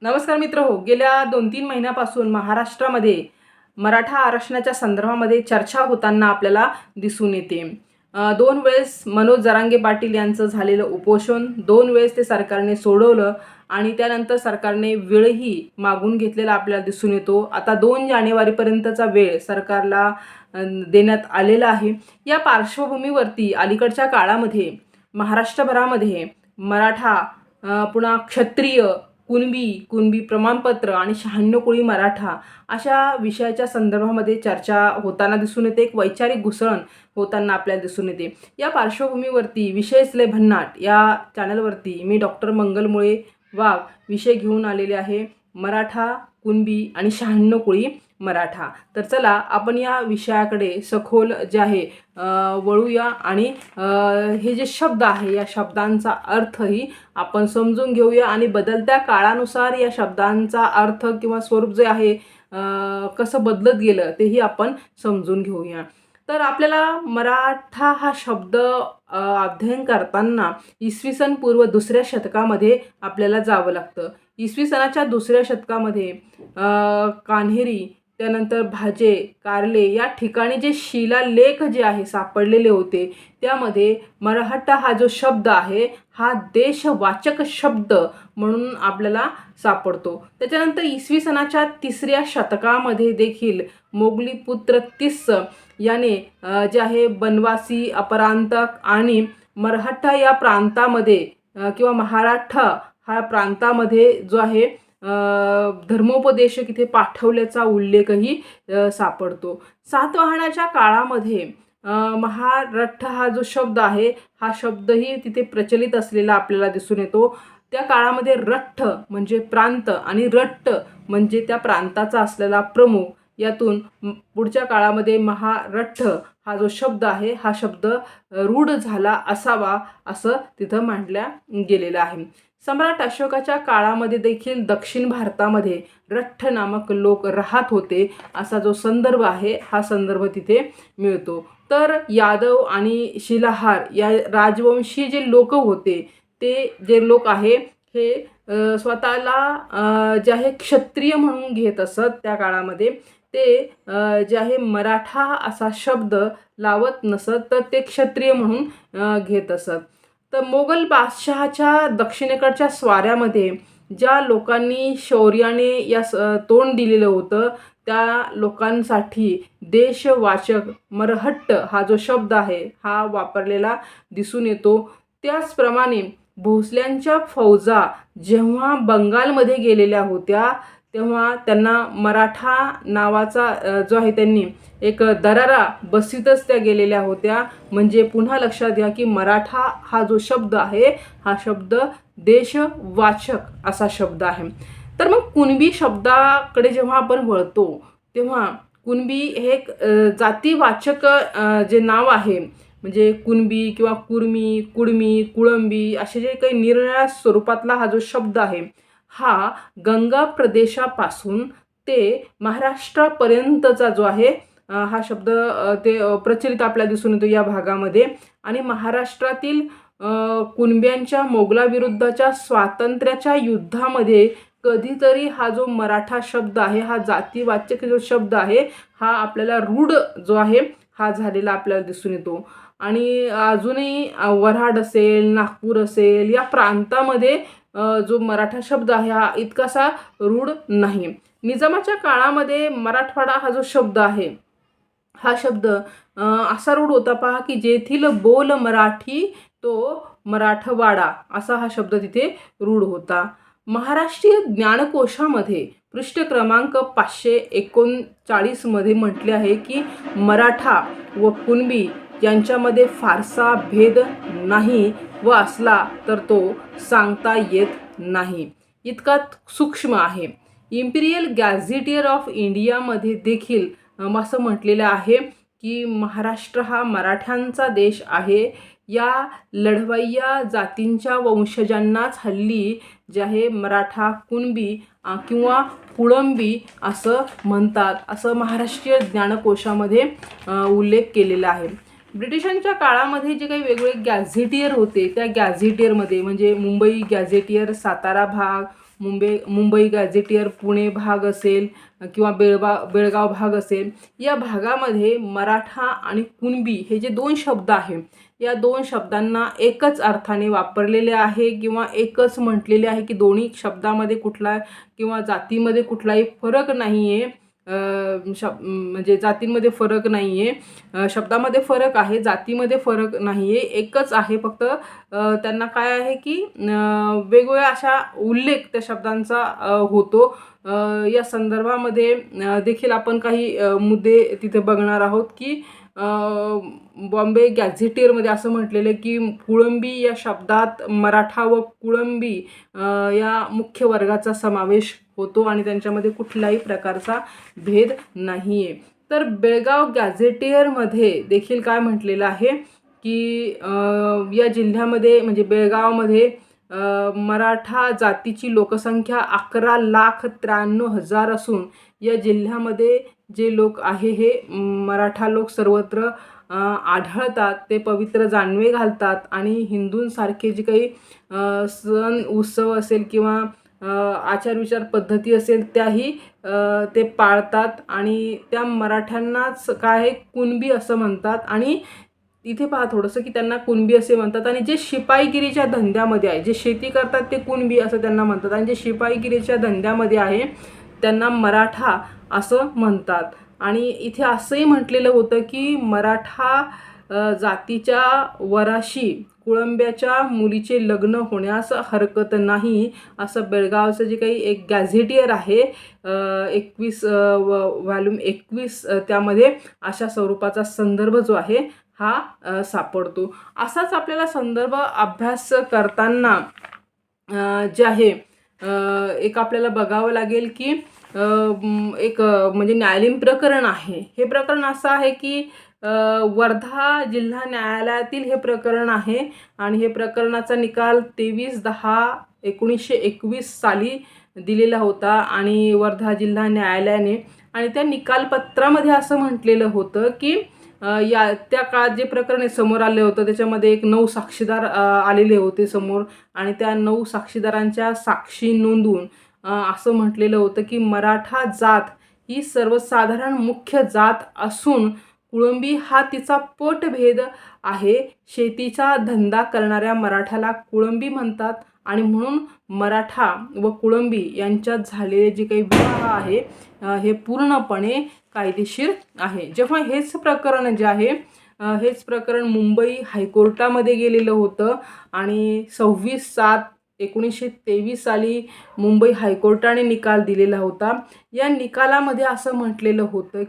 नमस्कार मित्र हो. गेल्या 2-3 महिन्यापासून महाराष्ट्रामध्ये मराठा आरक्षणाच्या संदर्भामध्ये चर्चा होताना आपल्याला दिसून येते. 2 वेळेस मनोज जरांगे पाटील यांचं झालेलं उपोषण, 2 वेळेस ते सरकारने सोडवलं आणि त्यानंतर सरकारने वेळही मागून घेतलेला आपल्याला दिसून येतो. आता 2 जानेवारीपर्यंतचा वेळ सरकारला देण्यात आलेला आहे. या पार्श्वभूमीवरती अलीकडच्या काळामध्ये महाराष्ट्रभरामध्ये मराठा, पुन्हा क्षत्रिय, कुणबी प्रमाणपत्र आणि 96 कोळी मराठा अशा विषयाच्या संदर्भामध्ये चर्चा होताना दिसून येते. एक वैचारिक घुसळण होताना आपल्याला दिसून येते. या पार्श्वभूमीवरती विषयच लय भन्नाट या चॅनलवरती मी डॉक्टर मंगलमुळे वाघ विषय घेऊन आलेले आहे, मराठा, कुणबी आणि 96 कोळी मराठा. तर चला आपण या विषयाकडे सखोल जे आहे वळूया आणि हे जे शब्द आहे या शब्दांचा अर्थही आपण समजून घेऊया आणि बदलत्या काळानुसार या शब्दांचा अर्थ किंवा स्वरूप जे आहे कसं बदलत गेलं तेही आपण समजून घेऊया. तर आपल्याला मराठा हा शब्द अध्ययन करताना इसवी सन पूर्व 2ऱ्या शतकामध्ये आपल्याला जावं लागतं. इसवी सनाच्या 2ऱ्या शतकामध्ये कान्हेरी, त्यानंतर भाजे, कार्ले या ठिकाणी जे शिलालेख जे आहे सापडलेले होते त्यामध्ये मराठा हा जो शब्द आहे हा देशवाचक शब्द म्हणून आपल्याला सापडतो. त्याच्यानंतर इसवी सनाच्या 3ऱ्या शतकामध्ये देखील मोगली पुत्र तिस्स याने जे आहे बनवासी, अपरांतक आणि मराठा या प्रांतामध्ये किंवा महाराष्ट्र हा प्रांतामध्ये जो आहे धर्मोपदेशक इथे पाठवल्याचा उल्लेखही सापडतो. सातवाहनाच्या काळामध्ये महारठ्ठ हा जो शब्द आहे हा शब्दही तिथे प्रचलित असलेला आपल्याला दिसून येतो. त्या काळामध्ये रठ्ठ म्हणजे प्रांत आणि रट्ट म्हणजे त्या प्रांताचा असलेला प्रमुख. यातून पुढच्या काळामध्ये महारठ्ठ हा जो शब्द आहे हा शब्द रूढ झाला असावा असं तिथं मांडल्या गेलेलं आहे. सम्राट अशोकाच्या काळामध्ये देखील दक्षिण भारतामध्ये रठ्ठ नामक लोक राहत होते असा जो संदर्भ आहे हा संदर्भ तिथे मिळतो. तर यादव आणि शिलाहार या राजवंशी जे लोक होते ते जे लोक आहे हे स्वतःला जे आहे क्षत्रिय म्हणून घेत असत. त्या काळामध्ये ते जे आहे मराठा असा शब्द लावत नसत तर ते क्षत्रिय म्हणून घेत असत. तर मोगल बादशहाच्या दक्षिणेकडच्या स्वाऱ्यामध्ये ज्या लोकांनी शौर्याने या तोंड दिलेलं होतं त्या लोकांसाठी देशवाचक मरहट्ट हा जो शब्द आहे हा वापरलेला दिसून येतो. त्याचप्रमाणे भोसल्यांच्या फौजा जेव्हा बंगालमध्ये गेलेल्या होत्या तेव्हा त्यांना मराठा नावाचा जो आहे त्यांनी एक दरारा बसीतच त्या गेलेल्या होत्या. म्हणजे पुन्हा लक्षात घ्या की मराठा हा जो शब्द आहे हा शब्द देशवाचक असा शब्द आहे. तर मग कुणबी शब्दाकडे जेव्हा आपण वळतो तेव्हा कुणबी हे एक जातीवाचक जे नाव आहे म्हणजे कुणबी किंवा कुर्मी, कुडमी, कुळंबी असे जे काही निरनिराळ्या स्वरूपातला हा जो शब्द आहे हा गंगा प्रदेशापासून ते महाराष्ट्रापर्यंतचा जो आहे हा शब्द ते प्रचलित आपल्याला दिसून येतो या भागामध्ये. आणि महाराष्ट्रातील कुणब्यांच्या मोगलाविरुद्धच्या स्वातंत्र्याच्या युद्धामध्ये कधीतरी हा जो मराठा शब्द आहे हा जातीवाचक जो शब्द आहे हा आपल्याला रूढ जो आहे हा झालेला आपल्याला दिसून येतो. आणि अजूनही वऱ्हाड असेल, नागपूर असेल या प्रांतामध्ये जो मराठा शब्द आहे हा इतकासा रूढ नाही. निजामाच्या काळामध्ये मराठवाडा हा जो शब्द आहे हा शब्द असा रूढ होता पहा की जेथील बोल मराठी तो मराठवाडा असा हा शब्द तिथे रूढ होता. महाराष्ट्रीय ज्ञानकोशामध्ये पृष्ठ क्रमांक 539 मध्ये म्हटले आहे की मराठा व कुणबी यांच्यामध्ये फारसा भेद नाही व असला तर तो सांगता येत नाही, इतका सूक्ष्म आहे. इम्पिरियल गॅझेटियर ऑफ इंडियामध्ये देखील असं म्हटलेलं आहे की महाराष्ट्र हा मराठ्यांचा देश आहे. या लढवय्या जातींच्या वंशजांनाच हल्ली जे आहे मराठा, कुणबी किंवा कुळंबी असं म्हणतात असं महाराष्ट्रीय ज्ञानकोशामध्ये उल्लेख केलेला आहे. ब्रिटिशांच्या काळामध्ये जे काही वेगवेगळे गॅझेटियर होते त्या गॅझेटियरमध्ये म्हणजे मुंबई गॅझेटियर, सातारा भाग, मुंबई गॅझेटियर पुणे भाग असेल किंवा बेळगाव भाग असेल, या भागामध्ये मराठा आणि कुणबी हे जे दोन शब्द आहे, या दोन शब्दांना एकच अर्थाने वापरलेले आहे किंवा एकच म्हटलेले आहे की दोन्ही शब्दामध्ये कुठला किंवा जातीमध्ये कुठलाही फरक नाही आहे. म्हणजे जातींमध्ये फरक नाही आहे, शब्दामध्ये फरक आहे, जातीमध्ये फरक नाही आहे, एकच आहे. फक्त त्यांना काय आहे की वेगवेगळ्या अशा उल्लेख त्या शब्दांचा होतो. या संदर्भामध्ये देखील आपण काही मुद्दे तिथे बघणार आहोत की बॉम्बे गॅझेटियरमध्ये असं म्हटलेलं आहे की कुळंबी या शब्दात मराठा व कुळंबी या मुख्य वर्गाचा समावेश होतो आणि त्यांच्यामध्ये कुठल्याही प्रकारचा भेद नाही आहे. तर बेळगाव गॅझेटियरमध्ये देखील काय म्हटलेलं आहे की या जिल्ह्यामध्ये म्हणजे बेळगावमध्ये मराठा जातीची लोकसंख्या 11,93,000 असून या जिल्ह्यामध्ये जे लोक आहे हे मराठा लोक सर्वत्र आढळतात. ते पवित्र जानवे घालतात आणि हिंदूंसारखे जे काही सण उत्सव असेल किंवा आचारविचार पद्धती असेल त्याही ते पाळतात आणि त्या मराठ्यांनाच काय कुणबी असं म्हणतात. आणि इथे पहा थोडंसं की त्यांना कुणबी असे म्हणतात. आणि जे शिपाईगिरीच्या धंद्यामध्ये आहे, जे शेती करतात ते कुणबी असं त्यांना म्हणतात आणि जे शिपाईगिरीच्या धंद्यामध्ये आहे त्यांना मराठा असं म्हणतात. आणि इथे असंही म्हटलेलं होतं की मराठा जातीच्या वराशी कुळंब्याच्या मुलीचे लग्न होण्यास हरकत नाही असं बेळगावचं जे काही एक गॅझेटियर आहे 21 व्हॉल्यूम 21 त्यामध्ये अशा स्वरूपाचा संदर्भ जो आहे हा सापडतो. असाच आपल्याला संदर्भ अभ्यास करताना जे आहे एक आपल्याला बघावं लागेल की एक म्हणजे न्यायालयीन प्रकरण आहे. हे प्रकरण असं आहे की वर्धा जिल्हा न्यायालयातील हे प्रकरण आहे आणि हे प्रकरणाचा निकाल 23/10/1921 साली दिलेला होता आणि वर्धा जिल्हा न्यायालयाने. आणि त्या निकालपत्रामध्ये असं म्हटलेलं होतं की या त्या काळात जे प्रकरण समोर आले होतं त्याच्यामध्ये एक 9 साक्षीदार आलेले होते समोर आणि त्या 9 साक्षीदारांच्या साक्षी नोंदवून असं म्हटलेलं होतं की मराठा जात ही सर्वसाधारण मुख्य जात असून कुळंबी हा तिचा पोटभेद आहे. शेतीचा धंदा करणाऱ्या मराठ्याला कुळंबी म्हणतात आणि म्हणून मराठा व कुळंबी यांच्यात झालेले जे काही विवाह आहे हे पूर्णपणे कायदेशीर आहे. जेव्हा हेच प्रकरण जे आहे हेच प्रकरण मुंबई हायकोर्टामध्ये गेलेलं होतं आणि 26/7/1923 साली मुंबई हायकोर्टाने निकाल दिलेला होता. या निकालामध्ये असं म्हटलेलं होतं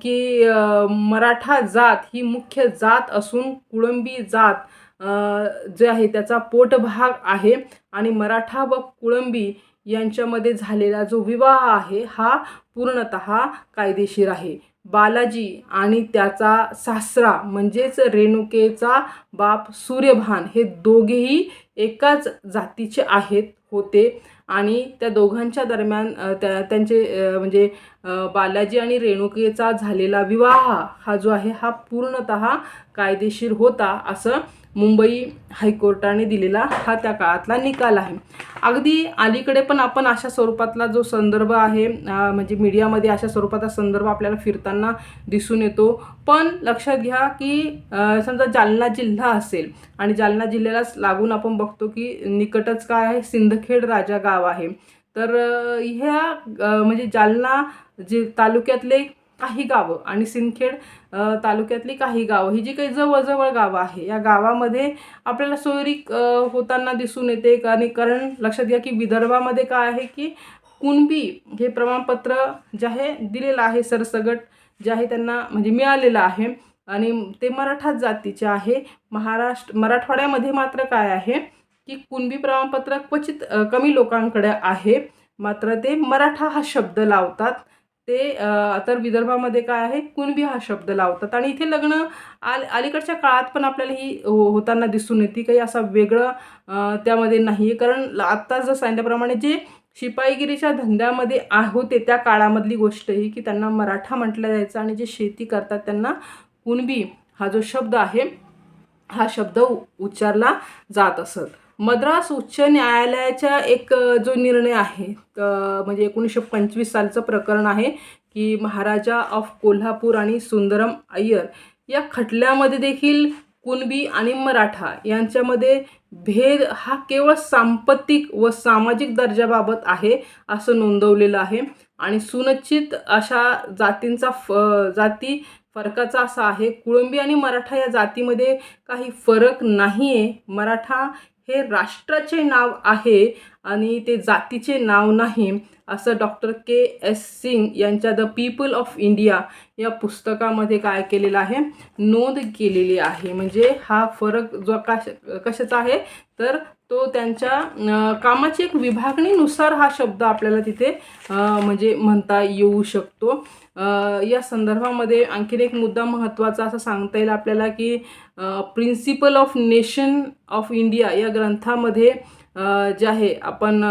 की मराठा जात ही मुख्य जात असून कुळंबी जात जे आहे त्याचा पोटभाग आहे आणि मराठा व कुळंबी यांच्यामध्ये झालेला जो विवाह आहे हा पूर्णतः कायदेशीर आहे. बालाजी आणि त्याचा सासरा म्हणजेच रेणुकेचा बाप सूर्यभान हे दोघेही एकाच जातीचे होते आणि त्या दोघांच्या दरम्यान त्यांचे म्हणजे बालाजी आणि रेणुकेचा झालेला विवाह हा जो आहे हा पूर्णतः कायदेशीर होता असं मुंबई हायकोर्टाने दिलेला हा त्या काळातला निकाल आहे. अगदी अलीकडे पण आपण अशा स्वरूपातला जो संदर्भ आहे म्हणजे मीडियामध्ये अशा स्वरूपाचा संदर्भ आपल्याला फिरताना दिसून येतो. पण लक्षात घ्या की समजा जालना जिल्हा असेल आणि जालना जिल्ह्यालाच लागून आपण बघतो की निकटच काय आहे सिंदखेड राजा गाव आहे. तर ह्या म्हणजे जालना तालुक्यातले काही गावं आणि सिंदखेड तालुक्यातली काही गावं ही जी काही जवळजवळ गावं आहे या गावामध्ये आपल्याला सोयरी होताना दिसून येते. कारण लक्षात घ्या की विदर्भामध्ये काय आहे की कुणबी हे प्रमाणपत्र जे आहे दिलेलं आहे सरसगट जे आहे त्यांना म्हणजे मिळालेलं आहे आणि ते मराठा जातीचे आहे. मराठवाड्यामध्ये मात्र काय आहे की कुणबी प्रमाणपत्र क्वचित कमी लोकांकडे आहे मात्र ते मराठा हा शब्द लावतात. ते तर विदर्भामध्ये काय आहे कुणबी हा शब्द लावतात. आणि इथे लग्न अलीकडच्या काळात पण आपल्याला ही होताना दिसून येते. काही असा वेगळं त्यामध्ये नाही आहे. कारण आत्ता जर सांगितल्याप्रमाणे जे शिपाईगिरीच्या धंद्यामध्ये होते त्या काळामधली गोष्ट ही की त्यांना मराठा म्हटलं जायचं आणि जे शेती करतात त्यांना कुणबी हा जो शब्द आहे हा शब्द उच्चारला जात असत. मद्रास उच्च न्यायालयाचा एक जो निर्णय आहे म्हणजे 1925 सालचं प्रकरण आहे की महाराजा ऑफ कोल्हापूर आणि सुंदरम अय्यर या खटल्यामध्ये देखील कुणबी आणि मराठा यांच्यामध्ये भेद हा केवळ सांपत्तिक व सामाजिक दर्जाबाबत आहे असं नोंदवलेलं आहे आणि सुनिश्चित अशा जातींचा जाती फरकाचा असा आहे कुळंबी आणि मराठा या जातीमध्ये काही फरक नाही आहे. मराठा हे राष्ट्राचे नाव आहे आणि ते जातीचे नाव नाही असं डॉक्टर के.एस. सिंग यांच्या द पीपल ऑफ इंडिया या पुस्तकामध्ये काय केलेलं आहे नोंद केलेली आहे. म्हणजे हा फरक जो कशाचा आहे तर तो त्यांच्या कामाची एक विभागणीनुसार हा शब्द आपल्याला तिथे म्हणजे म्हणता येऊ शकतो. या संदर्भामध्ये आणखीन एक मुद्दा महत्त्वाचा असं सांगता येईल आपल्याला की principle of nation of India या ग्रंथामध्ये जे आहे आपण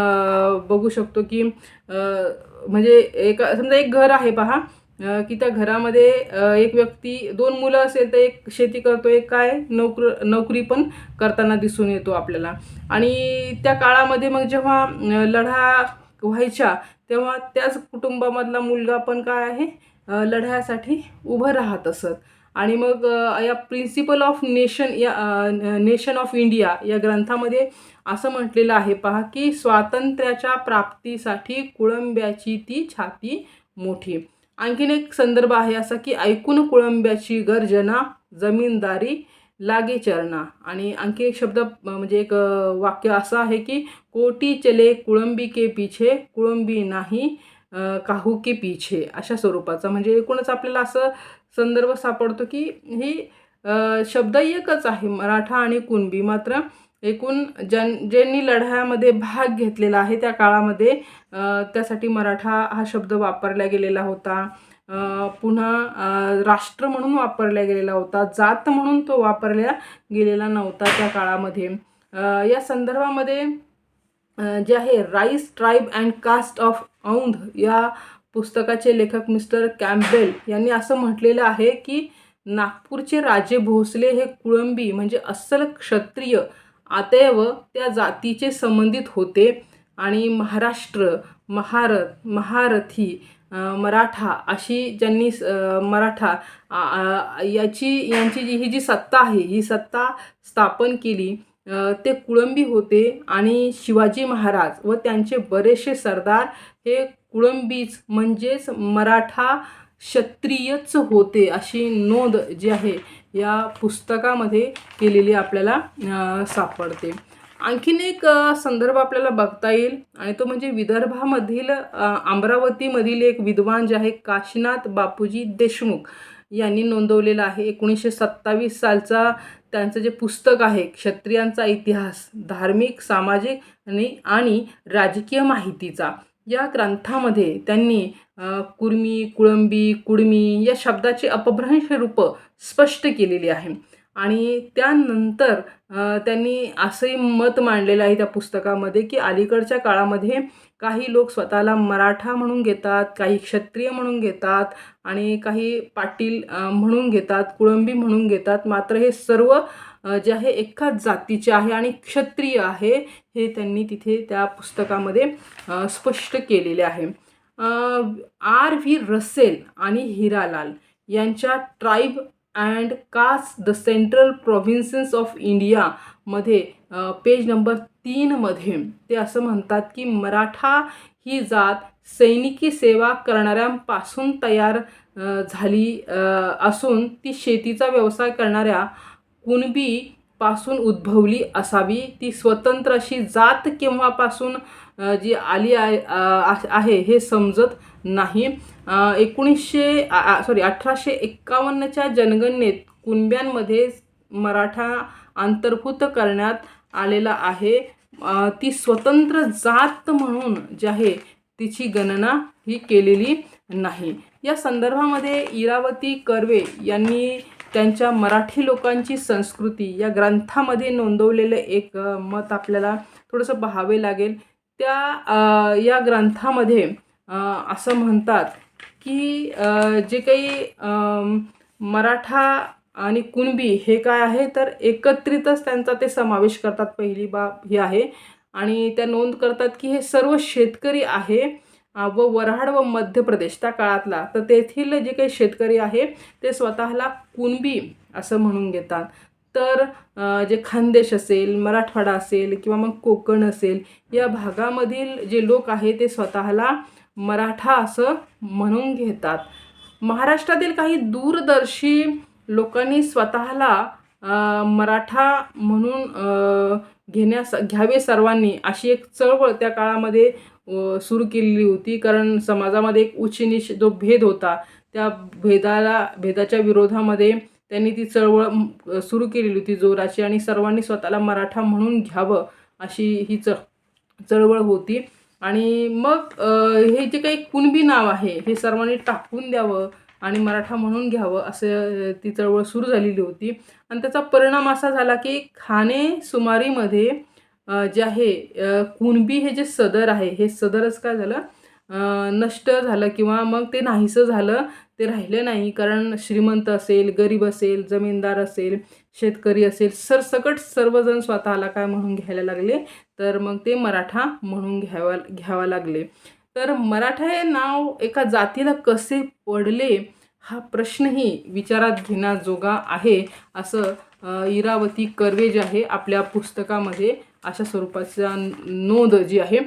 बघू शकतो की म्हणजे समजा एक घर आहे पहा की त्या घरामध्ये एक व्यक्ती 2 मुलं असेल तर एक शेती करतो एक काय नोकरी पण करताना दिसून येतो आपल्याला. आणि त्या काळामध्ये मग जेव्हा लढा व्हायच्या तेव्हा त्याच कुटुंबामधला मुलगा पण काय आहे लढ्यासाठी उभं राहत असत. आणि मग या principle of nation of India या ग्रंथामध्ये असं म्हटलेलं आहे पहा की स्वातंत्र्याच्या प्राप्तीसाठी कुळंब्याची ती छाती मोठी. आणखीन एक संदर्भ आहे असा की ऐकून कुळंब्याची गर्जना जमीनदारी लागे चरणा. आणि आणखी एक शब्द म्हणजे एक वाक्य असं आहे की कोटी चले कुळंबी के पीछे कुळंबी नाही काहू के पीछे अशा स्वरूपाचा. म्हणजे एकूणच आपल्याला असं संदर्भ सापडतो की ही शब्द एकच आहे मराठा आणि कुणबी मात्र एकूण ज्यांनी लढ्यामध्ये भाग घेतलेला आहे त्या काळामध्ये त्यासाठी मराठा हा शब्द वापरला गेलेला होता. पुन्हा राष्ट्र म्हणून वापरला गेलेला होता जात म्हणून तो वापरला गेलेला नव्हता त्या काळामध्ये. या संदर्भामध्ये जे आहे rice tribe and caste of Aundh या पुस्तकाचे लेखक मिस्टर कॅम्पबेल यांनी असं म्हटलेलं आहे की नागपूरचे राजे भोसले हे कुळंबी म्हणजे अस्सल क्षत्रिय अतएव त्या जातीचे संबंधित होते आणि महाराष्ट्र महारथी मराठा अशी ज्यांनी मराठा यांची ही जी सत्ता आहे ही सत्ता स्थापन केली ते कुळंबी होते. आणि शिवाजी महाराज व त्यांचे बरेचसे सरदार हे कुळंबीच म्हणजेच मराठा क्षत्रियच होते अशी नोंद जी आहे या पुस्तकामध्ये केलेली आपल्याला सापडते. आणखीन एक संदर्भ आपल्याला बघता येईल आणि तो म्हणजे विदर्भामधील अमरावतीमधील एक विद्वान जे आहे काशीनाथ बापूजी देशमुख यांनी नोंदवलेलं आहे 1927 सालचा त्यांचं जे पुस्तक आहे क्षत्रियांचा इतिहास धार्मिक सामाजिक आणि राजकीय माहितीचा. या ग्रंथामध्ये त्यांनी कुर्मी कुळंबी कुडमी या शब्दाची अपभ्रंश रूपं स्पष्ट केलेली आहे. आणि त्यानंतर त्यांनी असंही मत मांडलेलं आहे त्या पुस्तकामध्ये की अलीकडच्या काळामध्ये काही लोक स्वतःला मराठा म्हणून घेतात काही क्षत्रिय म्हणून घेतात आणि काही पाटील म्हणून घेतात कुळंबी म्हणून घेतात मात्र हे सर्व जे आहे एकाच जातीचे आहे आणि क्षत्रिय आहे हे त्यांनी तिथे त्या पुस्तकामध्ये स्पष्ट केलेले आहे. R.V. रसेल आणि हिरालाल यांच्या tribe and caste the central provinces of India मध्ये पेज नंबर 3 मध्ये ते असं म्हणतात की मराठा ही जात सैनिकी सेवा करणाऱ्यांपासून तयार झाली असून ती शेतीचा व्यवसाय करणाऱ्या कुणबी पासून उद्भवली असावी. ती स्वतंत्र अशी जात केव्हापासून जी आली आहे हे समजत नाही. 1851च्या जनगणनेत कुणब्यांमध्ये मराठा अंतर्भूत करण्यात आलेला आहे. ती स्वतंत्र जात म्हणून जी आहे तिची गणना ही केलेली नाही. या संदर्भामध्ये इरावती कर्वे यांनी त्यांच्या मराठी लोकांची संस्कृती या ग्रंथामध्ये नोंदवलेलं एक मत आपल्याला थोडंसं पाहावे लागेल. या ग्रंथामध्ये असं म्हणतात की जे काही मराठा आणि कुणबी हे काय आहे तर एकत्रितच त्यांचा ते समावेश करतात. पहिली बाब ही आहे. आणि त्या नोंद करतात की हे सर्व शेतकरी आहे व वऱ्हाड व मध्य प्रदेश त्या काळातला, तर तेथील जे काही शेतकरी आहे ते स्वतःला कुणबी असं म्हणून घेतात. तर जे खानदेश असेल, मराठवाडा असेल किंवा मग कोकण असेल, या भागामधील जे लोक आहे ते स्वतःला मराठा असं म्हणून घेतात. महाराष्ट्रातील काही दूरदर्शी लोकांनी स्वतःला मराठा म्हणून घ्यावे सर्वांनी अशी एक चळवळ त्या काळामध्ये सुरू केलेली होती. कारण समाजामध्ये एक उच्च नीच जो भेद होता, त्या भेदाच्या विरोधामध्ये त्यांनी ती चळवळ सुरू केलेली होती जोराची, आणि सर्वांनी स्वतःला मराठा म्हणून घ्यावं अशी ही चळवळ होती. आणि मग हे जे काही कुणबी नाव आहे हे सर्वांनी टाकून द्यावं आणि मराठा म्हणून घ्यावं असं ती चळवळ सुरू झालेली होती. आणि त्याचा परिणाम असा झाला की खाणेसुमारीमध्ये जे आहे कुणबी हे जे सदर आहे हे सदरच काय झालं नष्ट झालं किंवा मग ते नाहीसं झालं, ते राहिलं नाही. कारण श्रीमंत असेल, गरीब असेल, जमीनदार असेल, शेतकरी असेल, सरसकट सर्वजण स्वतःला काय म्हणून घ्यायला लागले, तर मग ते मराठा म्हणून घ्यावा लागले. तर मराठा हे नाव एका जातीला कसे पडले हा प्रश्नही विचारात घेण्याजोगा आहे, असं इरावती कर्वे जे आहे आपल्या पुस्तकामध्ये अशा स्वरूपाचा नोंद जी आहे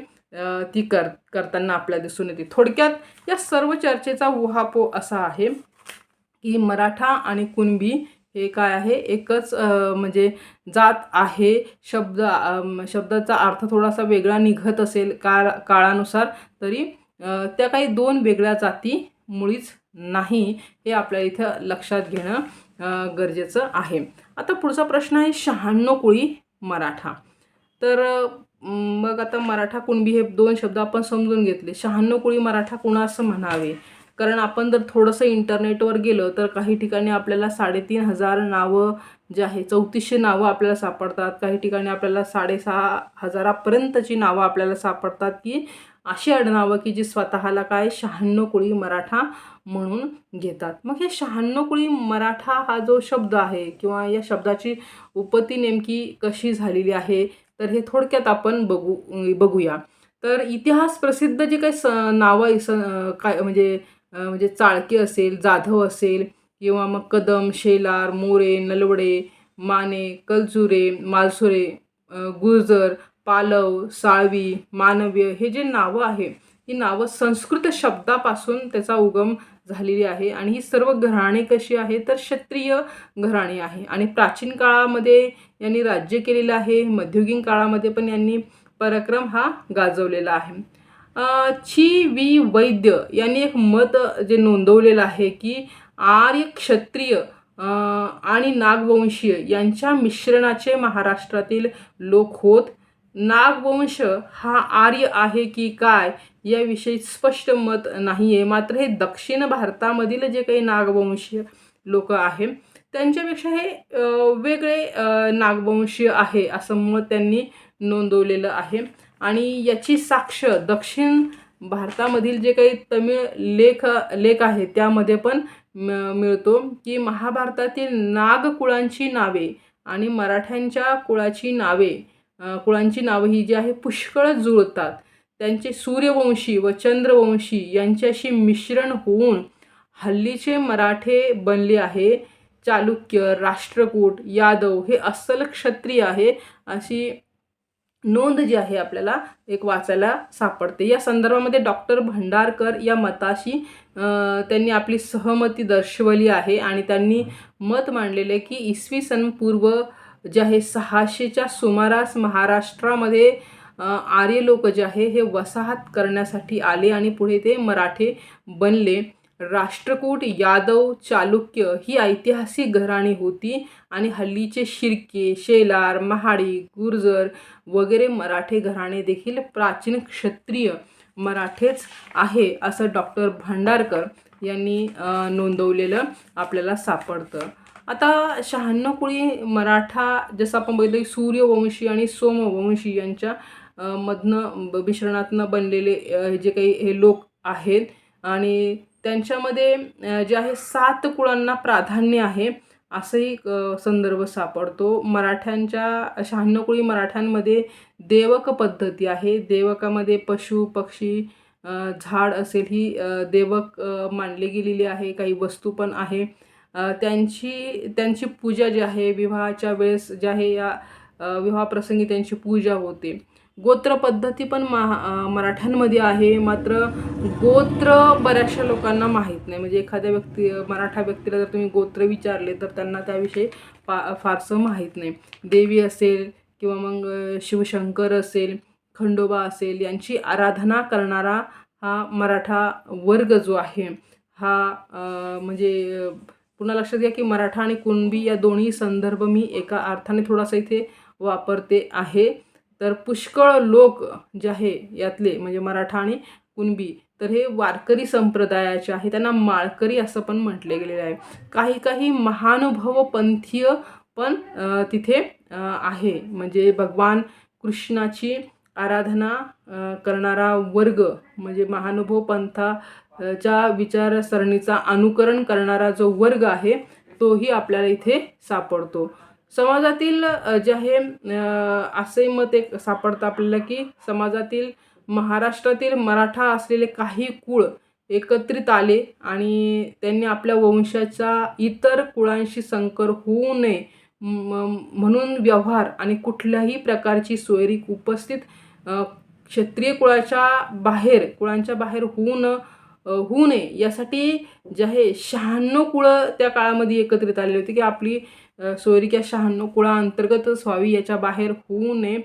ती करताना आपल्याला दिसून येते. थोडक्यात या सर्व चर्चेचा उहापोह असा आहे की मराठा आणि कुणबी हे काय आहे एकच म्हणजे जात आहे. शब्दाचा अर्थ थोडासा वेगळा निघत असेल काळानुसार, तरी त्या काही दोन वेगळ्या जाती मुळीच नाही, हे आपल्या इथं लक्षात घेणं गरजेचं आहे. आता पुढचा प्रश्न आहे 96 कुळी मराठा. तर मग आता मराठा कुणबी हे दोन शब्द आपण समजून घेतले. 96 कुळी मराठा कुणास म्हणावे? कारण आपण जर थोडंसं इंटरनेटवर गेलं तर काही ठिकाणी आपल्याला 3,500 नावं जे आहे 3400 नावं आपल्याला सापडतात. काही ठिकाणी आपल्याला 6,500पर्यंतची नावं आपल्याला सापडतात की अशी आडनावं की जी स्वतःला काय 96 कुळी मराठा म्हणून घेतात. मग हे 96 कुळी मराठा हा जो शब्द आहे किंवा या शब्दाची उत्पत्ती नेमकी कशी झालेली आहे, तर हे थोडक्यात आपण बघूया. तर इतिहास प्रसिद्ध जे काही नावं काय म्हणजे चाळके असेल, जाधव असेल किंवा मग कदम, शेलार, मोरे, नलवडे, माने, कलजुरे, मालसुरे, गुर्जर, पालव, साळवी, मानव्य हे जे नावं आहे, ही नावं संस्कृत शब्दापासून त्याचा उगम झालेली आहे. आणि ही सर्व घराणे कशी आहे तर क्षत्रिय घराणे आहे. आणि प्राचीन काळामध्ये यांनी राज्य केलेलं आहे. मध्ययुगीन काळामध्ये पण यांनी पराक्रम हा गाजवलेला आहे. ची वी वैद्य यांनी एक मत जे नोंदवलेलं आहे की आर्य, क्षत्रिय आणि नागवंशीय यांच्या मिश्रणाचे महाराष्ट्रातील लोक होत. नागवंश हा आर्य आहे की काय याविषयी स्पष्ट मत नाही आहे. मात्र हे दक्षिण भारतामधील जे काही नागवंशीय लोक आहेत त्यांच्यापेक्षा हे वेगळे नागवंशीय आहे असं मत त्यांनी नोंदवलेलं आहे. आणि याची साक्ष दक्षिण भारतामधील जे काही तमिळ लेख आहेत त्यामध्ये पण मिळतो की महाभारतातील नागकुळांची नावे आणि मराठ्यांच्या कुळांची नावे ही जी आहे पुष्कळ जुळतात. त्यांचे सूर्यवंशी व चंद्रवंशी यांच्याशी मिश्रण होऊन हल्लीचे मराठे बनले आहे. चालुक्य, राष्ट्रकूट, यादव हे अस्सल क्षत्रिय आहे अशी नोंद जी आहे आपल्याला एक वाचायला सापडते. या संदर्भामध्ये डॉक्टर भंडारकर या मताशी त्यांनी आपली सहमती दर्शवली आहे. आणि त्यांनी मत मांडलेले की इसवी सन पूर्व जे आहे 600च्या सुमारास महाराष्ट्रामध्ये आर्य लोक जे आहे हे वसाहत करण्यासाठी आले आणि पुढे ते मराठे बनले. राष्ट्रकूट, यादव, चालुक्य ही ऐतिहासिक घराणी होती आणि हल्लीचे शिर्के, शेलार, महाडी, गुर्जर वगैरे मराठे घराणे देखील प्राचीन क्षत्रिय मराठेच आहे असं डॉक्टर भांडारकर यांनी नोंदवलेलं आपल्याला सापडतं. आता 96 कुळी मराठा जसं आपण बघितलं सूर्यवंशी आणि सोमवंशी यांच्या मिश्रणातनं बनलेले जे काही हे लोक आहेत आणि त्यांच्यामध्ये जे आहे 7 कुळांना प्राधान्य आहे. असंही संदर्भ सापडतो. मराठ्यांच्या 96 कुळी मराठ्यांमध्ये देवक पद्धती आहे. देवकामध्ये पशु, पक्षी, झाड असेल ही देवक मानली गेलेली आहे. काही वस्तू पण आहे. त्यांची पूजा जी आहे विवाहाच्या वेळेस जे आहे या विवाहाप्रसंगी त्यांची पूजा होते. गोत्र पद्धती पण मराठ्यांमध्ये आहे. मात्र गोत्र बऱ्याचशा लोकांना माहीत नाही. म्हणजे एखाद्या मराठा व्यक्तीला जर तुम्ही गोत्र विचारले तर त्यांना त्याविषयी फारसं माहीत नाही. देवी असेल किंवा मग शिवशंकर असेल, खंडोबा असेल यांची आराधना करणारा हा मराठा वर्ग जो आहे हा म्हणजे पुन्हा लक्षात घ्या की मराठा आणि कुणबी या दोन्ही संदर्भ मी एका अर्थाने थोडासा इथे वापरते आहे. तर पुष्कळ लोक जे आहे यातले म्हणजे मराठा आणि कुणबी तर हे वारकरी संप्रदायाचे आहे. त्यांना माळकरी असं पण म्हटले गेलेले आहे. काही महानुभव पंथीय पण तिथे आहे. म्हणजे भगवान कृष्णाची आराधना करणारा वर्ग म्हणजे महानुभव पंथाच्या विचारसरणीचा अनुकरण करणारा जो वर्ग आहे तोही आपल्याला इथे सापडतो. समाजातील जे आहे असे मत एक सापडतं आपल्याला की समाजातील महाराष्ट्रातील मराठा असलेले काही कुळ एकत्रित आले आणि त्यांनी आपल्या वंशाचा इतर कुळांशी संकर होऊ नये म्हणून व्यवहार आणि कुठल्याही प्रकारची सोयरीक उपस्थित क्षत्रिय कुळांच्या बाहेर होऊ नये यासाठी जे आहे 96 कुळं त्या काळामध्ये एकत्रित आलेली होती की आपली सोयरीक या 96 कुळाअंतर्गतच व्हावी, याच्या बाहेर होऊ नये.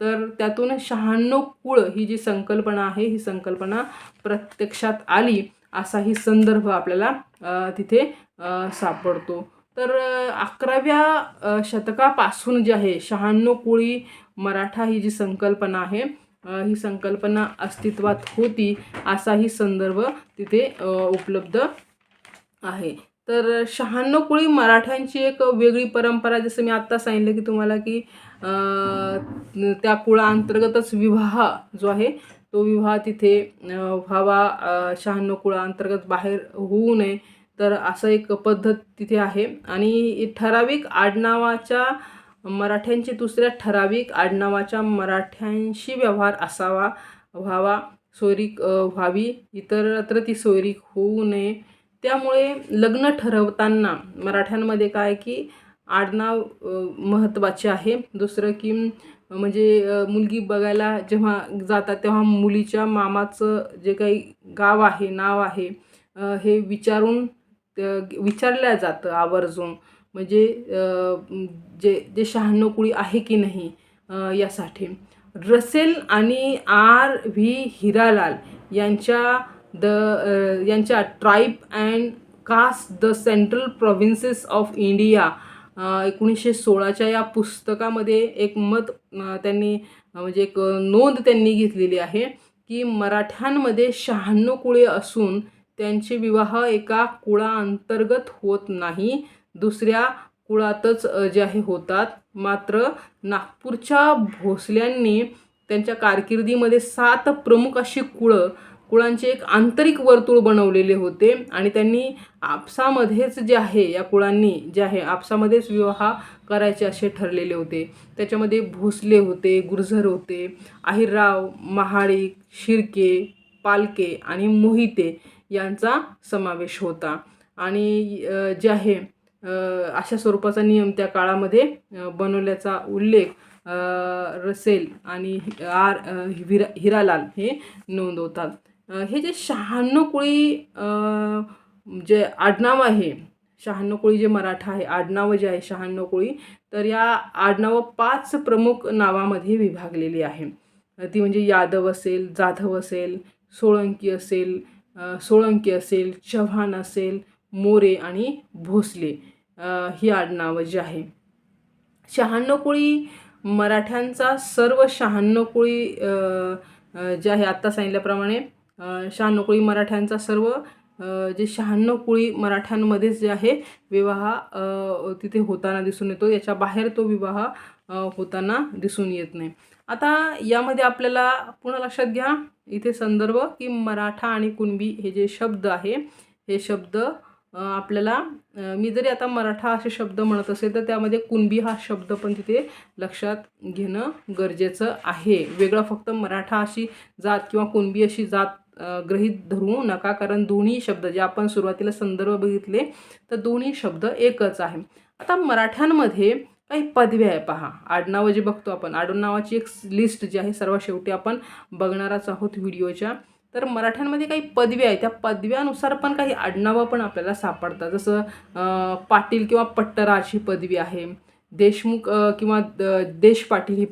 तर त्यातून 96 कुळ ही जी संकल्पना आहे ही संकल्पना प्रत्यक्षात आली असाही संदर्भ आपल्याला तिथे सापडतो. तर 11व्या शतकापासून जे आहे 96 कुळी मराठा ही जी संकल्पना आहे ही संकल्पना अस्तित्वात होती असाही संदर्भ तिथे उपलब्ध आहे. तर 96 कुळी मराठ्यांची एक वेगळी परंपरा जसं मी आत्ता सांगितलं की तुम्हाला की त्या कुळाअंतर्गतच विवाह जो आहे तो विवाह तिथे व्हावा, 96 कुळाअंतर्गत बाहेर होऊ नये. तर असं एक पद्धत तिथे आहे. आणि ठराविक आडनावाच्या मराठ्यांची दुसऱ्या ठराविक आडनावाच्या मराठ्यांशी व्यवहार व्हावा, सोयरीक व्हावी, इतरत्र ती सोयरीक होऊ नये. त्यामुळे लग्न ठरवताना मराठ्यांमध्ये काय की आडनाव महत्त्वाचे आहे. दुसरं की म्हणजे मुलगी बघायला जेव्हा जातात तेव्हा मुलीच्या मामाचं जे काही गाव आहे, नाव आहे हे विचारल्या जातं आवर्जून. म्हणजे जे 96 कुळी आहे की नाही यासाठी. रसेल आणि R.V. हिरालाल यांच्या tribe and caste the central provinces of India 1916च्या या पुस्तकामध्ये एक मत त्यांनी म्हणजे एक नोंद त्यांनी घेतलेली आहे की मराठ्यांमध्ये 96 कुळे असून त्यांचे विवाह एका कुळाअंतर्गत होत नाही, दुसऱ्या कुळातच जे आहे होतात. मात्र नागपूरच्या भोसल्यांनी त्यांच्या कारकिर्दीमध्ये 7 प्रमुख अशी कुळांचे एक आंतरिक वर्तुळ बनवलेले होते आणि त्यांनी आपसामध्येच जे आहे या कुळांनी जे आहे आपसामध्येच विवाह करायचे असे ठरलेले होते. त्याच्यामध्ये भोसले होते, गुर्जर होते, अहिरराव, महाडिक, शिर्के, पालके आणि मोहिते यांचा समावेश होता. आणि जे आहे अशा स्वरूपाचा नियम त्या काळामध्ये बनवल्याचा उल्लेख रसेल आणि हिरालाल हे नोंदवतात. हे जे 96 कुळी जे आडनाव आहे, 96 कुळी जे मराठा आहे आडनावं जे आहे 96 कुळी, तर या आडनावं 5 प्रमुख नावामध्ये विभागलेली आहे. ती म्हणजे यादव असेल, जाधव असेल, सोळंकी असेल, चव्हाण असेल, मोरे आणि भोसले ही आडनावं जी आहे. 96 कुळी मराठ्यांचा सर्व 96 कुळी जे आहे आत्ता सांगितल्याप्रमाणे 96 कुळी मराठ्यांचा सर्व जे 96 कुळी मराठ्यांमध्येच जे आहे विवाह तिथे होताना दिसून येतो, याच्या बाहेर तो विवाह होताना दिसून येत नाही. आता यामध्ये आपल्याला पुन्हा लक्षात घ्या इथे संदर्भ की मराठा आणि कुणबी हे जे शब्द आहे हे शब्द आपल्याला मी जरी आता मराठा असे शब्द म्हणत असेल तर त्यामध्ये कुणबी हा शब्द पण तिथे लक्षात घेणं गरजेचं आहे. वेगळं फक्त मराठा अशी जात किंवा कुणबी अशी जात गृहीत धरू नका, कारण दोन्ही शब्द जे आपण सुरुवातीला संदर्भ बघितले तर दोन्ही शब्द एकच आहे. आता मराठ्यांमध्ये काही पदव्या आहे पहा. आडनावं जे बघतो आपण, आडनावाची एक लिस्ट जी आहे सर्वात शेवटी आपण बघणारच आहोत व्हिडिओच्या. तर मराठ्यांमध्ये काही पदव्या आहेत, त्या पदव्यानुसार पण काही आडनावं पण आपल्याला सापडतात. जसं पाटील किंवा पट्टराज ही पदवी आहे. देशमुख किंवा देशपाटील ही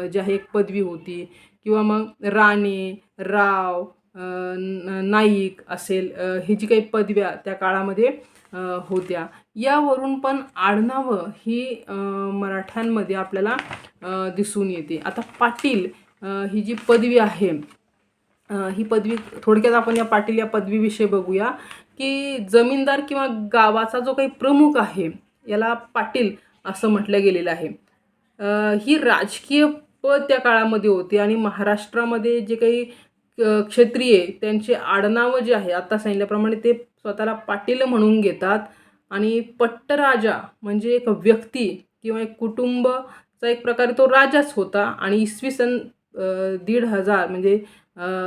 जी आहे एक पदवी होती. किंवा मग राणे, राव, नाईक असेल, ही जी काही पदव्या त्या काळामध्ये होत्या. यावरून पण आडनावं ही मराठ्यांमध्ये आपल्याला दिसून येते. आता पाटील ही जी पदवी आहे, ही पदवी थोडक्यात आपण या पाटील या पदवीविषयी बघूया. की जमीनदार किंवा गावाचा जो काही प्रमुख आहे याला पाटील असं म्हटलं गेलेलं आहे. ही राजकीय पद त्या काळामध्ये होती आणि महाराष्ट्रामध्ये जे काही क्षत्रिय त्यांचे आडनावं जे आहे आता सांगितल्याप्रमाणे ते स्वतःला पाटील म्हणून घेतात. आणि पट्टराजा म्हणजे एक व्यक्ती किंवा एक कुटुंबचा एक प्रकारे तो राजाच होता. आणि इसवी सन 1500 म्हणजे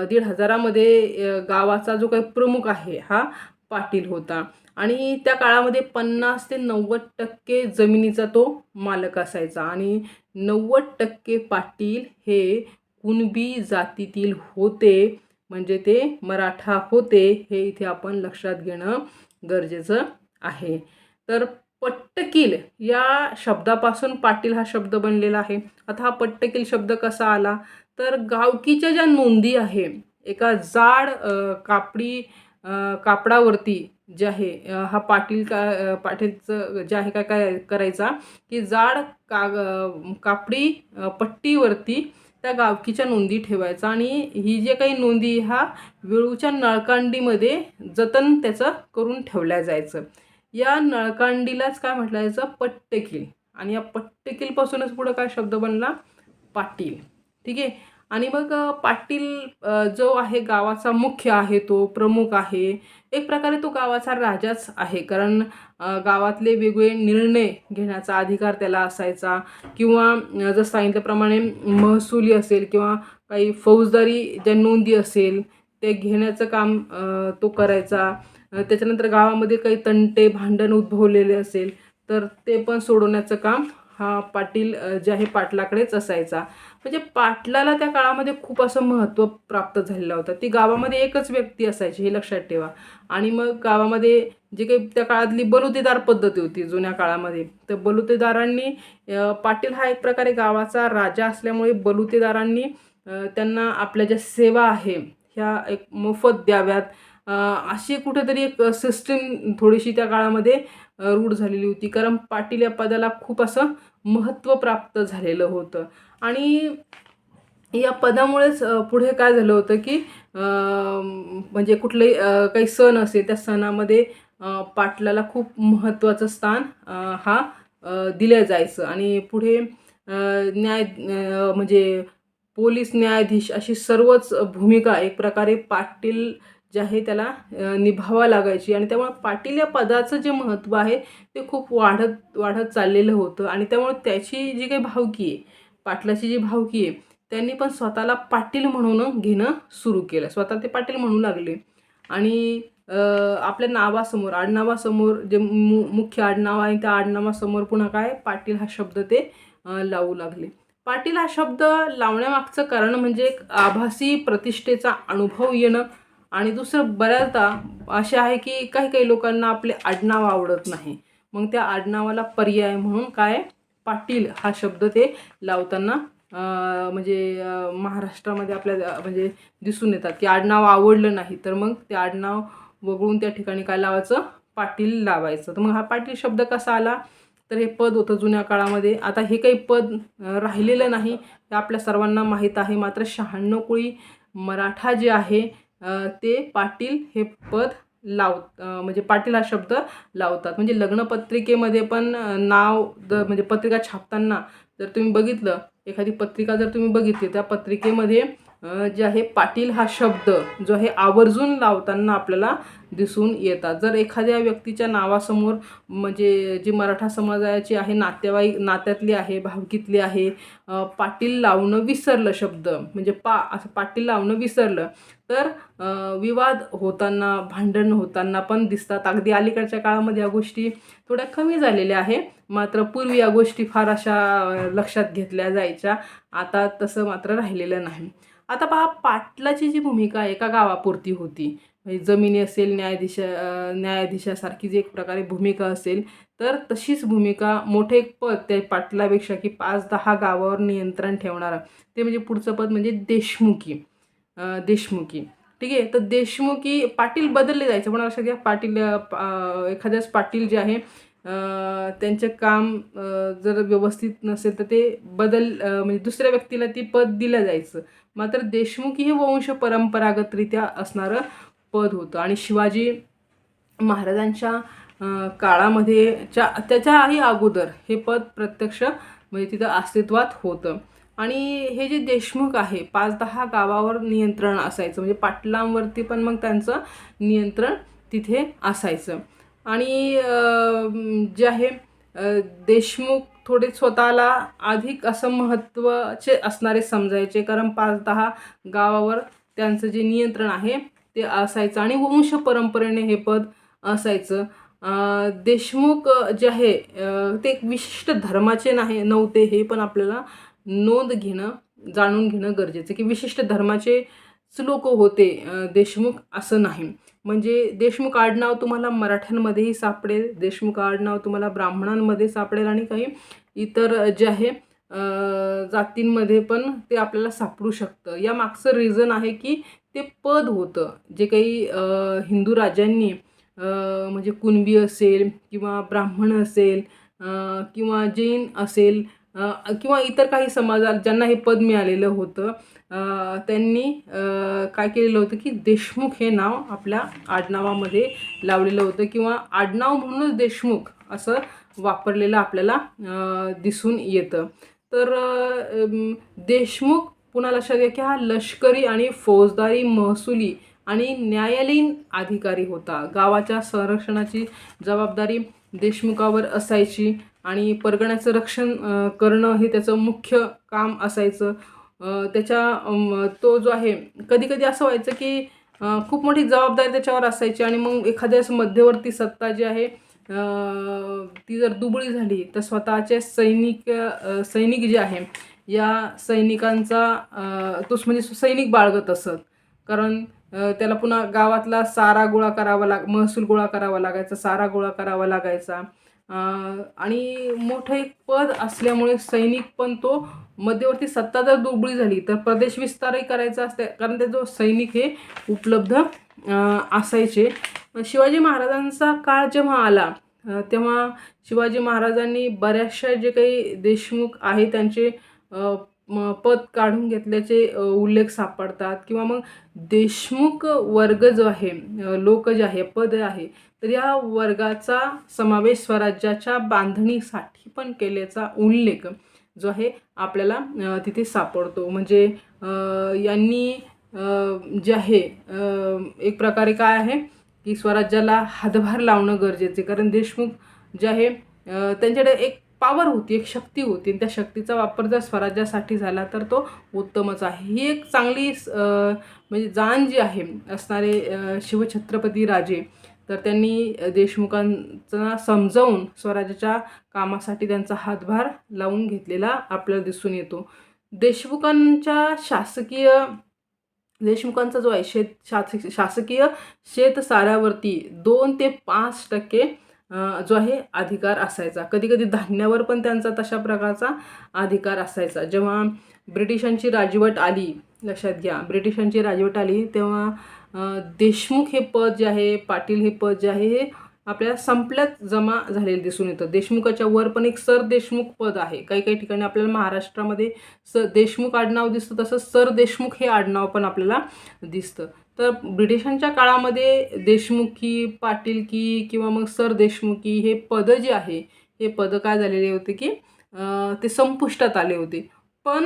1500मध्ये गावाचा जो काही प्रमुख आहे हा पाटील होता. आणि त्या काळामध्ये 50 ते 90% जमिनीचा तो मालक असायचा. आणि 90% पाटील हे कुणबी जातीतील होते, म्हणजे ते मराठा होते. हे इथे आपण लक्षात घेणं गरजेचं आहे. तर पट्टकील या शब्दापासून पाटील हा शब्द बनलेला आहे. आता हा पट्टकील शब्द कसा आला, तर गावकीच्या ज्या नोंदी आहे एका जाड कापडावरती जे आहे हा पाटीलचं जे आहे काय करायचा की जाड कापडी पट्टीवरती त्या गावकीच्या नोंदी ठेवायचा. आणि ही जे काही नोंदी हा वेळूच्या नळकांडीमध्ये जतन त्याचं करून ठेवल्या जायचं. या नळकांडीलाच काय म्हटलं जायचं, पट्टकील. आणि या पट्टकीलपासूनच पुढं काय शब्द बनला, पाटील. ठीक आहे. आणि मग पाटील जो आहे गावाचा मुख्य आहे, तो प्रमुख आहे. एक प्रकारे तो गावाचा राजाच आहे, कारण गावातले वेगवेगळे निर्णय घेण्याचा अधिकार त्याला असायचा. किंवा जसं सांगितल्याप्रमाणे महसुली असेल किंवा काही फौजदारी ज्या नोंदी असेल ते घेण्याचं काम तो करायचा. त्याच्यानंतर गावामध्ये काही तंटे भांडण उद्भवलेले असेल तर ते पण सोडवण्याचं काम हा पाटील जे आहे पाटलाकडेच असायचा. म्हणजे पाटलाला त्या काळामध्ये खूप असं महत्त्व प्राप्त झालेलं होतं. ती गावामध्ये एकच व्यक्ती असायची, हे लक्षात ठेवा. आणि मग गावामध्ये जे काही त्या काळातली बलुतेदार पद्धती होती जुन्या काळामध्ये, तर बलुतेदारांनी पाटील हा एक प्रकारे गावाचा राजा असल्यामुळे बलुतेदारांनी त्यांना आपल्या ज्या सेवा आहे ह्या एक मोफत द्याव्यात, अशी कुठेतरी एक सिस्टीम थोडीशी त्या काळामध्ये रूढ झालेली होती. कारण पाटील या पदाला खूप असं महत्त्व प्राप्त झालेलं होतं. आणि या पदामुळेच पुढे काय झालं होतं की म्हणजे कुठलेही काही सण असेल त्या सणामध्ये पाटलाला खूप महत्त्वाचं स्थान हा दिलं जायचं. आणि पुढे म्हणजे पोलीस न्यायाधीश अशी सर्वच भूमिका एक प्रकारे पाटील जे आहे त्याला निभावा लागायची. आणि त्यामुळे पाटील या पदाचं जे महत्त्व आहे ते खूप वाढत चाललेलं होतं. आणि त्यामुळे त्याची जी काही भावकी आहे, पाटलाची जी भावकी आहे, त्यांनी पण स्वतःला पाटील म्हणून घेणं सुरू केलं. स्वतः ते पाटील म्हणू लागले. आणि आपल्या नावासमोर आडनावासमोर जे मुख्य आडनाव आहे त्या आडनावासमोर पुन्हा काय पाटील हा शब्द ते लावू लागले. पाटील हा शब्द लावण्यामागचं कारण म्हणजे एक आभासी प्रतिष्ठेचा अनुभव येणं. आणि दुसरं बऱ्याचदा असे आहे की काही लोकांना आपले आडनाव आवडत नाही, मग त्या आडनावाला पर्याय म्हणून काय पाटील हा शब्द ते लावताना म्हणजे महाराष्ट्रामध्ये आपल्या म्हणजे दिसून येतात की आडनाव आवडलं नाही तर मग ते आडनाव वगळून त्या ठिकाणी काय लावायचं, पाटील लावायचं. तर मग हा पाटील शब्द कसा आला, तर हे पद होतं जुन्या काळामध्ये. आता हे काही पद राहिलेलं नाही हे आपल्या सर्वांना माहीत आहे. मात्र 96 कोळी मराठा जे आहे ते पाटील हे पद म्हणजे पाटील हा शब्द लावतात. म्हणजे लग्नपत्रिकेमध्ये पण नाव म्हणजे पत्रिका छापताना जर तुम्ही बघितलं, एखादी पत्रिका जर तुम्ही बघितली त्या पत्रिकेमध्ये जे आहे पाटील हा शब्द जो आहे आवर्जून लावताना आपल्याला दिसून येतात. जर एखाद्या व्यक्तीच्या नावासमोर म्हणजे जी मराठा समाजाची आहे, नात्यातली आहे, भावकीतली आहे, पाटील लावणं विसरलं शब्द म्हणजे असं पाटील लावणं विसरलं तर विवाद होताना, भांडण होताना पण दिसतात. अगदी अलीकडच्या काळामध्ये या गोष्टी थोड्या कमी झालेल्या आहे. मात्र पूर्वी या गोष्टी फार अशा लक्षात घेतल्या जायच्या. आता तसं मात्र राहिलेलं नाही. आता पहा, पाटलाची जी भूमिका एका गावापुरती होती, म्हणजे जमिनी असेल, न्यायाधीशासारखी जी एक प्रकारे भूमिका असेल, तर तशीच भूमिका मोठे एक पद त्या पाटलापेक्षा की 5-10 गावावर नियंत्रण ठेवणारं ते म्हणजे पुढचं पद म्हणजे देशमुखी. देशमुखी ठीक आहे. तर देशमुखी पाटील बदलले जायचे, पण असं घ्या पाटील एखाद्याच पाटील जे आहे त्यांचे काम जर व्यवस्थित नसेल तर ते म्हणजे दुसऱ्या व्यक्तीला ती पद दिलं जायचं. मात्र देशमुखी हे वंश परंपरागतरित्या असणारं पद होतं आणि शिवाजी महाराजांच्या काळामध्ये त्याच्याही अगोदर हे पद प्रत्यक्ष म्हणजे तिथं अस्तित्वात होतं. आणि हे जे देशमुख आहे 5-10 गावावर नियंत्रण असायचं, म्हणजे पाटलांवरती पण मग त्यांचं नियंत्रण तिथे असायचं. आणि जे आहे देशमुख थोडे स्वतःला अधिक असं महत्त्वाचे असणारे समजायचे, कारण 5-10 गावावर त्यांचं जे नियंत्रण आहे ते असायचं आणि वंश परंपरेने हे पद असायचं. देशमुख जे आहे ते एक विशिष्ट धर्माचे नव्हते, हे पण आपल्याला नोंद घेणं, जाणून घेणं गरजेचं की विशिष्ट धर्माचेच लोक होते देशमुख असं नाही. म्हणजे देशमुख आडनाव तुम्हाला मराठ्यांमध्येही सापडेल, देशमुख आडनाव तुम्हाला ब्राह्मणांमध्ये सापडेल आणि काही इतर जे आहे जातींमध्ये पण ते आपल्याला सापडू शकतं. या मागचं रिझन आहे की ते पद होतं जे काही हिंदू राजांनी म्हणजे कुणबी असेल किंवा ब्राह्मण असेल किंवा जैन असेल किंवा इतर काही समाजात ज्यांना हे पद मिळालेलं होतं, त्यांनी काय केलेलं होतं की देशमुख हे नाव आपल्या आडनावामध्ये लावलेलं होतं किंवा आडनाव म्हणूनच देशमुख असं वापरलेलं आपल्याला दिसून येतं. तर देशमुख पुन्हा लक्षात घ्या की हा लष्करी आणि फौजदारी, महसुली आणि न्यायालयीन अधिकारी होता. गावाच्या संरक्षणाची जबाबदारी देशमुखावर असायची आणि परगण्याचं रक्षण करणं हे त्याचं मुख्य काम असायचं. तो जो आहे कधी असं व्हायचं की खूप मोठी जबाबदारी त्याच्यावर असायची आणि मग एखाद्या मध्यवर्ती सत्ता जी आहे ती जर दुबळी झाली तर स्वतःचे सैनिक जे आहे या सैनिकांचा तोच म्हणजे सैनिक बाळगत असत, कारण त्याला पुन्हा गावातला सारा गोळा करावा महसूल गोळा करावा लागायचा, सारा गोळा करावा लागायचा. आणि मोठं एक पद असल्यामुळे सैनिक पण तो मध्यवर्ती सत्ता जर दुबळी झाली तर प्रदेश विस्तारही करायचा असते, कारण ते जो सैनिक हे उपलब्ध असायचे. शिवाजी महाराजांचा काळ जेव्हा आला तेव्हा शिवाजी महाराजांनी बऱ्याचशा जे काही देशमुख आहे त्यांचे पद काढून घेतल्याचे उल्लेख सापडतात किंवा मग देशमुख वर्ग जो आहे, लोक जे आहे, पद आहे, तर या वर्गाचा समावेश स्वराज्याच्या बांधणीसाठी पण केल्याचा उल्लेख जो आहे आपल्याला तिथे सापडतो. म्हणजे यांनी जे आहे एक प्रकारे काय आहे की स्वराज्याला हातभार लावणं गरजेचे, कारण देशमुख जे आहे त्यांच्याकडे एक पॉवर होती, एक शक्ती होती, त्या शक्तीचा वापर जर स्वराज्यासाठी झाला तर तो उत्तमच आहे. ही एक चांगली म्हणजे जाण जी आहे असणारे शिवछत्रपती राजे, तर त्यांनी देशमुखांना समजावून स्वराज्याच्या कामासाठी त्यांचा हातभार लावून घेतलेला आपल्याला दिसून येतो. देशमुखांचा जो आहे शासकीय शेतसाऱ्यावरती 2 ते 5% जो आहे अधिकार असायचा. कधी धान्यावर पण त्यांचा तशा प्रकारचा अधिकार असायचा. जेव्हा ब्रिटिशांची राजवट आली, लक्षात घ्या, ब्रिटिशांची राजवट आली तेव्हा देशमुख हे पद जे आहे, पाटील हे पद जे आहे, हे आपल्याला संपल्यात जमा झालेलं दिसून येतं. देशमुखाच्या वर पण एक सर देशमुख पद आहे. काही ठिकाणी आपल्याला महाराष्ट्रामध्ये देशमुख आडनाव दिसतं, तसं सर देशमुख हे आडनाव पण आपल्याला दिसतं. तर ब्रिटिशांच्या काळामध्ये देशमुखी, पाटीलकी किंवा मग सर देशमुखी हे पदं जे आहे, हे पदं काय झालेले होते की ते संपुष्टात आले होते. पण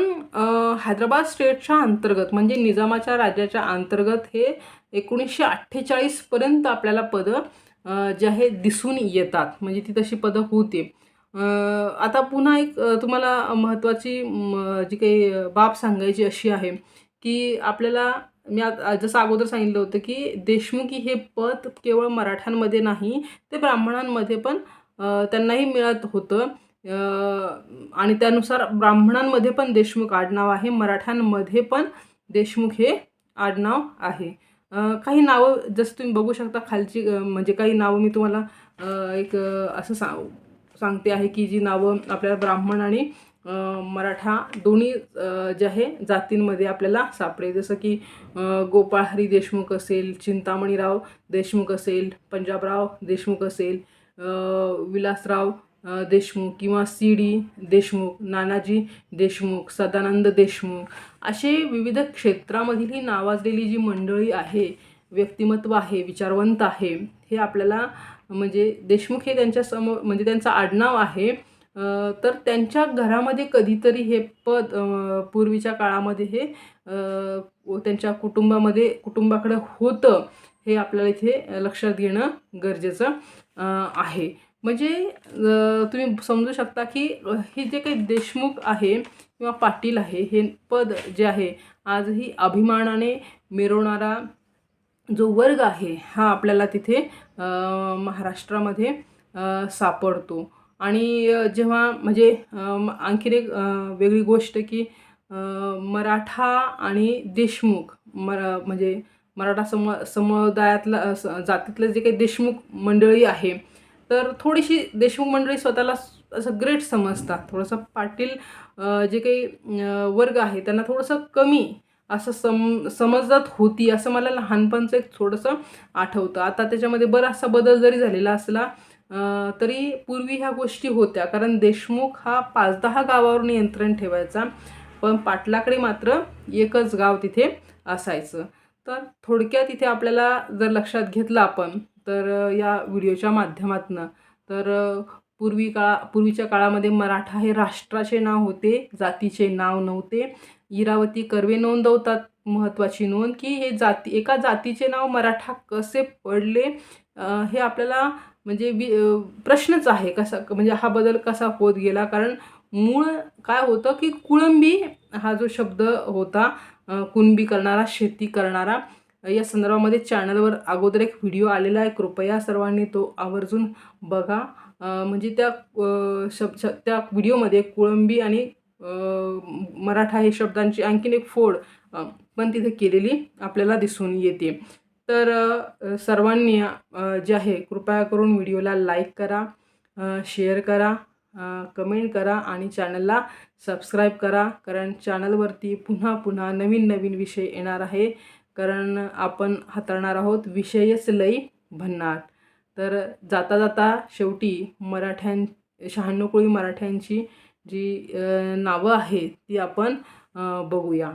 हैदराबाद स्टेटच्या अंतर्गत म्हणजे निजामाच्या राज्याच्या अंतर्गत हे 1948 पर्यंत आपल्याला पदं जे आहे दिसून येतात, म्हणजे ती तशी पदं होती. आता पुन्हा एक तुम्हाला महत्त्वाची जी काही बाब सांगायची अशी आहे, की आपल्याला मी जसं अगोदर सांगितलं होतं, की देशमुखी हे पद केवळ मराठ्यांमध्ये नाही, ते ब्राह्मणांमध्ये पण त्यांनाही मिळत होतं. आणि त्यानुसार ब्राह्मणांमध्ये पण देशमुख आडनाव आहे, मराठ्यांमध्ये पण देशमुख हे आडनाव आहे. काही नावं जसं तुम्ही बघू शकता खालची, म्हणजे काही नावं मी तुम्हाला एक असं सांगते आहे, की जी नावं आपल्याला ब्राह्मण आणि मराठा दोन्ही जे आहे जातींमध्ये आपल्याला सापडेल. जसं की गोपाळ हरी देशमुख असेल, चिंतामणीराव देशमुख असेल, पंजाबराव देशमुख असेल, विलासराव देशमुख किंवा सी डी देशमुख, नानाजी देशमुख, सदानंद देशमुख, असे विविध क्षेत्रामधील ही नावाजलेली जी मंडळी आहे, व्यक्तिमत्व आहे, विचारवंत आहे, हे आपल्याला म्हणजे देशमुख हे त्यांच्यासमोर म्हणजे त्यांचं आडनाव आहे. तर त्यांच्या घरामध्ये कधीतरी हे पद पूर्वीच्या काळामध्ये हे त्यांच्या कुटुंबाकडे होतं, हे आपल्याला इथे लक्षात घेणं गरजेचं आहे. म्हणजे तुम्ही समजू शकता, की हे जे काही देशमुख आहे किंवा पाटील आहे, हे पद जे आहे आजही अभिमानाने मिरवणारा जो वर्ग आहे, हा आपल्याला तिथे महाराष्ट्रामध्ये सापडतो. आणि जेव्हा म्हणजे आणखीन एक वेगळी गोष्ट, की मराठा आणि देशमुख म्हणजे मराठा समुदायातला जातीतलं जे काही देशमुख मंडळी आहे, तर थोडीशी देशमुख मंडळी स्वतःला असं ग्रेट समजतात. थोडंसं पाटील जे काही वर्ग आहे त्यांना थोडंसं कमी असं समजत होती, असं मला लहानपणचं एक थोडंसं आठवतं. आता त्याच्यामध्ये बराचसा बदल जरी झालेला असला तरी पूर्वी ह्या गोष्टी होत्या. कारण देशमुख हा 5-10 गावावर नियंत्रण ठेवायचा, पण पाटलाकडे मात्र एकच गाव तिथे असायचं. तर थोडक्यात इथे आपल्याला जर लक्षात घेतलं आपण, तर या व्हिडिओच्या माध्यमातून, तर पूर्वीच्या काळामध्ये मराठा हे राष्ट्राचे नाव होते, जातीचे नाव नव्हते. इरावती कर्वे नोंदवतात महत्त्वाची नोंद, की हे एका जातीचे नाव मराठा कसे पडले, हे आपल्याला म्हणजे प्रश्नच आहे, कसा म्हणजे हा बदल कसा होत गेला. कारण मूळ काय होतं, की कुळंबी हा जो शब्द होता, कुणबी करणारा, शेती करणारा, या संदर्भामध्ये चॅनलवर अगोदर एक व्हिडिओ आलेला आहे, कृपया सर्वांनी तो आवर्जून बघा. म्हणजे त्या व्हिडिओमध्ये कुळंबी आणि मराठा हे शब्दांची आणखीन एक फोड पण तिथे केलेली आपल्याला दिसून येते. तर सर्वांनी जे आहे कृपया करून व्हिडिओला लाईक करा, शेअर करा, कमेंट करा आणि चॅनलला सबस्क्राईब करा. कारण चॅनलवरती पुन्हा पुन्हा नवीन नवीन विषय येणार आहे. कारण आपण हाताळणार आहोत विषयच लई भन्नाट. तर जाता जाता शेवटी 96 कोळी मराठ्यांची जी नावं आहेत ती आपण बघूया.